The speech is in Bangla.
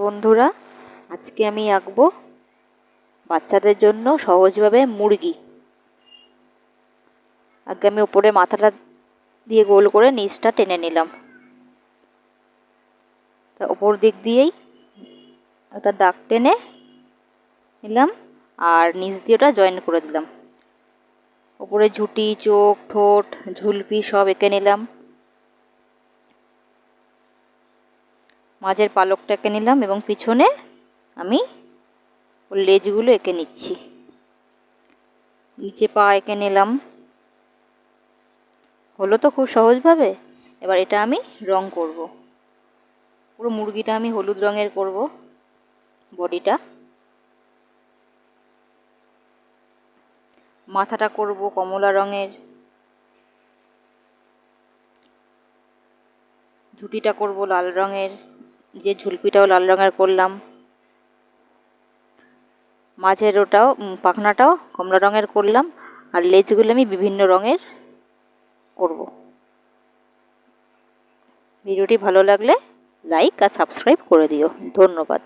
বন্ধুরা, আজকে আমি আঁকবো বাচ্চাদের জন্য সহজভাবে মুরগি। আগে আমি উপরে মাথাটা দিয়ে গোল করে নিচটা টেনে নিলাম, তা উপর দিক দিয়েই একটা দাগ টেনে নিলাম আর নিচ দিয়ে ওটা জয়েন করে দিলাম। উপরে ঝুঁটি, চোখ, ঠোঁট, ঝুলপি সব এঁকে নিলাম। মাঝের পালকটা এঁকে নিলাম এবং পিছনে আমি ওর লেজগুলো এঁকে নিচ্ছি। নিচে পা এঁকে নিলাম। হলো তো খুব সহজভাবে। এবার এটা আমি রং করব। পুরো মুরগিটা আমি হলুদ রঙের করব, বডিটা। মাথাটা করব কমলা রঙের, ঝুঁটিটা করব লাল রঙের, যে ঝুলপিটাও লাল রঙের করলাম। মাঝের ওটাও পাখনাটাও কমলা রঙের করলাম, আর লেজগুলো আমি বিভিন্ন রঙের করব। ভিডিওটি ভালো লাগলে লাইক আর সাবস্ক্রাইব করে দিও। ধন্যবাদ।